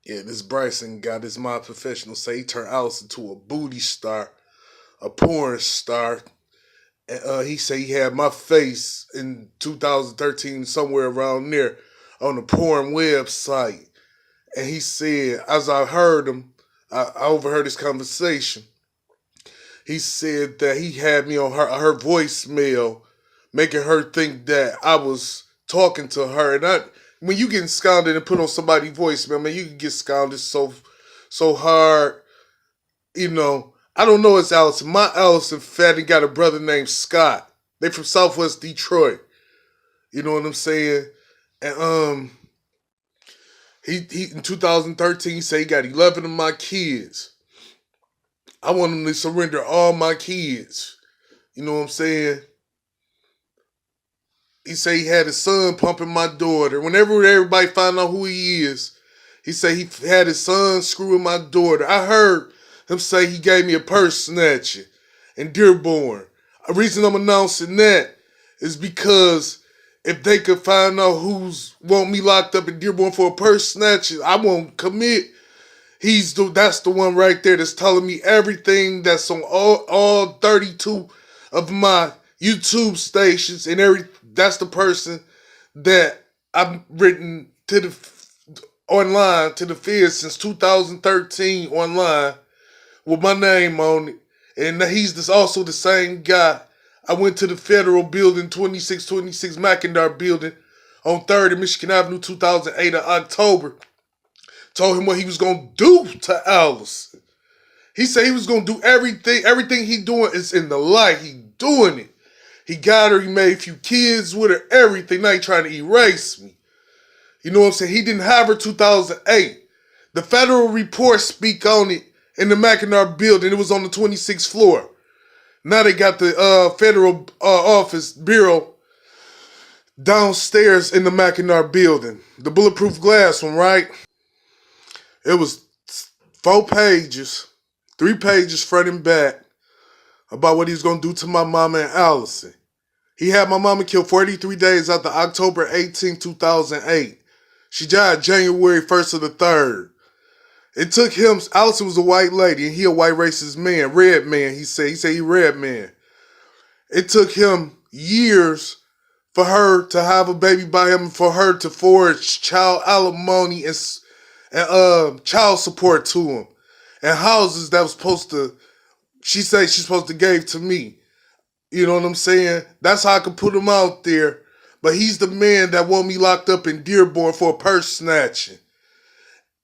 Yeah, this Bryson got his my professional say he turned Alice into a booty star, a porn star. And, he said he had my face in 2013 somewhere around there on a porn website. And he said, as I heard him, I overheard this conversation. He said that he had me on her voicemail, making her think that I was talking to her. And when you get scounded and put on somebody's voicemail, man, you can get scounded so hard. You know, I don't know. It's Allison. My Allison Fatty got a brother named Scott. They from Southwest Detroit. You know what I'm saying? And he in 2013 he said he got 11 of my kids. I want him to surrender all my kids. You know what I'm saying? He said he had his son pumping my daughter. Whenever everybody find out who he is, he said he had his son screwing my daughter. I heard him say he gave me a purse snatcher in Dearborn. The reason I'm announcing that is because if they could find out who's want me locked up in Dearborn for a purse snatcher, I won't commit. That's the one right there that's telling me everything that's on all 32 of my YouTube stations and that's the person that I've written to the online to the feds since 2013 online with my name on it. And he's also the same guy. I went to the federal building, 2626 McIntyre building on 3rd and Michigan Avenue, 2008 of October. Told him what he was going to do to Alice. He said he was going to do everything. Everything he doing is in the light. He doing it. He got her. He made a few kids with her. Everything. Now he trying to erase me. You know what I'm saying? He didn't have her 2008. The federal reports speak on it in the McIntyre building. It was on the 26th floor. Now they got the federal office bureau downstairs in the McIntyre building. The bulletproof glass one, right? It was 4 pages, 3 pages front and back about what he was going to do to my mama and Allison. He had my mama killed 43 days after October 18, 2008. She died January 1st of the 3rd. It took him, Allison was a white lady and he a white racist man, red man, he said he red man. It took him years for her to have a baby by him, for her to forge child alimony and child support to him. And houses that was supposed to, she said she's supposed to give to me. You know what I'm saying? That's how I could put him out there. But he's the man that want me locked up in Dearborn for a purse snatching.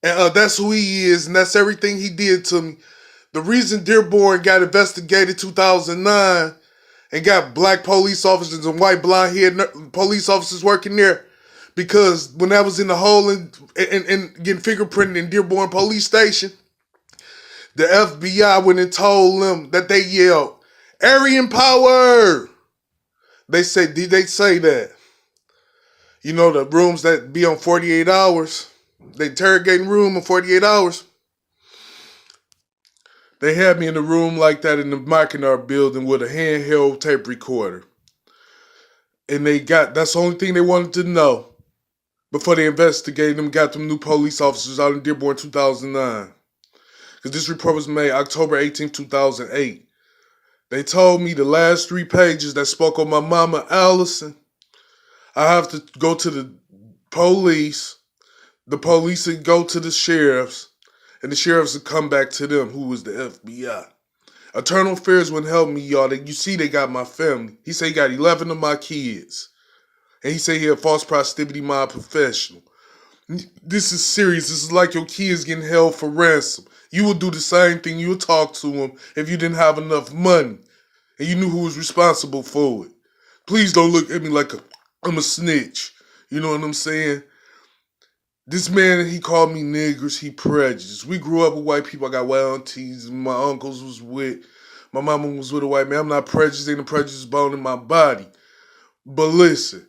And that's who he is, and that's everything he did to me. The reason Dearborn got investigated 2009 and got black police officers and white blonde-haired police officers working there, because when I was in the hole and getting fingerprinted in Dearborn Police Station, the FBI went and told them that they yelled, Aryan power! They said, did they say that? You know, the rooms that be on 48 hours, the interrogating room in 48 hours. They had me in a room like that in the McIntyre building with a handheld tape recorder. And that's the only thing they wanted to know before they investigated them, got them new police officers out in Dearborn 2009. Because this report was made October 18, 2008. They told me the last 3 pages that spoke on my mama, Allison, I have to go to the police. The police would go to the sheriffs, and the sheriffs would come back to them, who was the FBI. Internal Affairs wouldn't help me, y'all. You see, they got my family. He said he got 11 of my kids. And he said he had false positivity mind professional. This is serious. This is like your kids getting held for ransom. You would do the same thing. You would talk to them if you didn't have enough money and you knew who was responsible for it. Please don't look at me like I'm a snitch. You know what I'm saying? This man, he called me niggers. He prejudiced. We grew up with white people. I got white aunties. My uncles was with. My mama was with a white man. I'm not prejudiced. Ain't a prejudice bone in my body. But listen,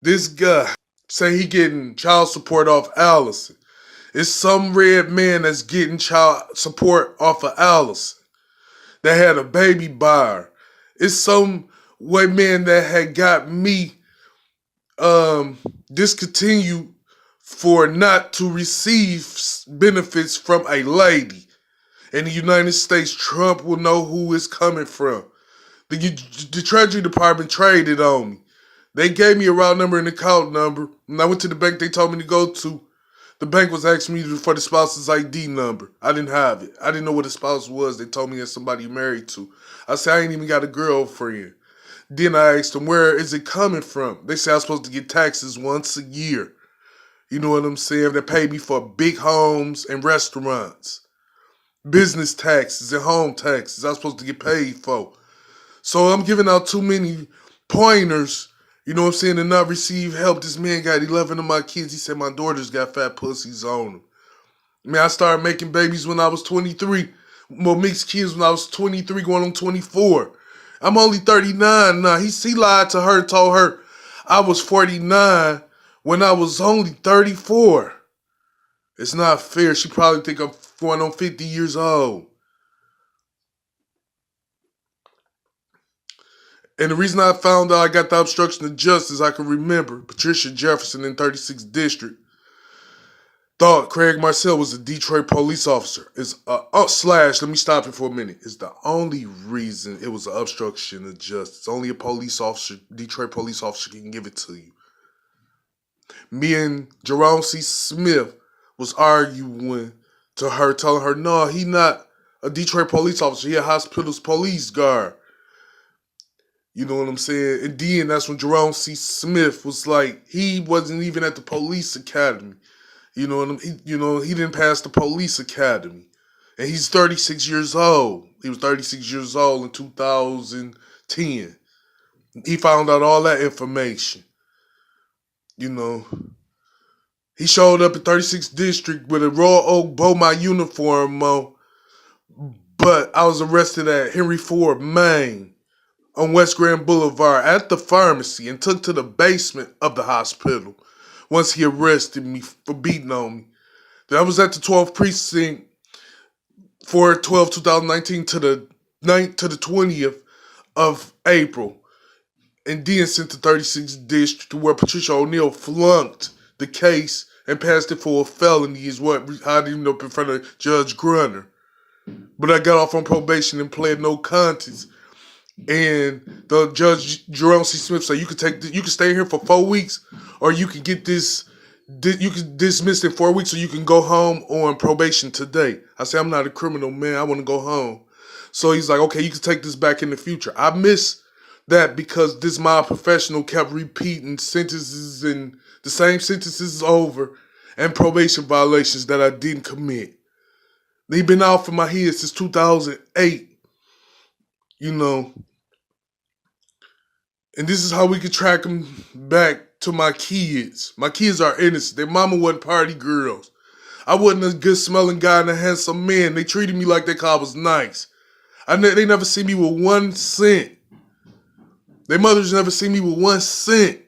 this guy say he getting child support off Allison. It's some red man that's getting child support off of Allison that had a baby by her. It's some white man that had got me discontinued for not to receive benefits from a lady. In the United States, Trump will know who it's coming from. The Treasury Department traded on me. They gave me a route number and account number. When I went to the bank they told me to go to, the bank was asking me for the spouse's ID number. I didn't have it. I didn't know what a spouse was. They told me it's somebody you're married to. I said, I ain't even got a girlfriend. Then I asked them, where is it coming from? They said I was supposed to get taxes once a year. You know what I'm saying? They paid me for big homes and restaurants. Business taxes and home taxes I was supposed to get paid for. So I'm giving out too many pointers, you know what I'm saying, to not receive help. This man got 11 of my kids. He said my daughters got fat pussies on them. Man, I started making babies when I was 23. Well, mixed kids when I was 23 going on 24. I'm only 39 now. He lied to her, told her I was 49 when I was only 34. It's not fair. She probably think I'm going on 50 years old. And the reason I found out I got the obstruction of justice, I can remember Patricia Jefferson in 36th District thought Craig Marcel was a Detroit police officer. Let me stop it for a minute. It's the only reason it was an obstruction of justice. Only a police officer, Detroit police officer, can give it to you. Me and Jerome C. Smith was arguing to her, telling her, no, he not a Detroit police officer. He a hospital's police guard. You know what I'm saying? And then that's when Jerome C. Smith was like, he wasn't even at the police academy. You know what he didn't pass the police academy. And he's 36 years old. He was 36 years old in 2010. He found out all that information. You know, he showed up at 36th District with a Royal Oak Beaumont uniform on. But I was arrested at Henry Ford, Maine, on West Grand Boulevard at the pharmacy and took to the basement of the hospital once he arrested me for beating on me. Then I was at the 12th precinct for 12/2019 to the 20th of April, and then sent to 36th District to where Patricia O'Neal flunked the case and passed it for a felony is what I didn't even up in front of Judge Grunner. But I got off on probation and pled no contest. And the Judge Jerome C. Smith said you can stay here for 4 weeks, or you can get this. You can dismiss in 4 weeks, or you can go home on probation today. I said I'm not a criminal, man. I want to go home. So he's like, okay, you can take this back in the future. I miss that because this mob professional kept repeating sentences and the same sentences over and probation violations that I didn't commit. They've been out for my head since 2008. You know, and this is how we can track them back to my kids. My kids are innocent. Their mama wasn't party girls. I wasn't a good smelling guy and a handsome man. They treated me like their car was nice. They never see me with 1 cent. Their mothers never see me with 1 cent.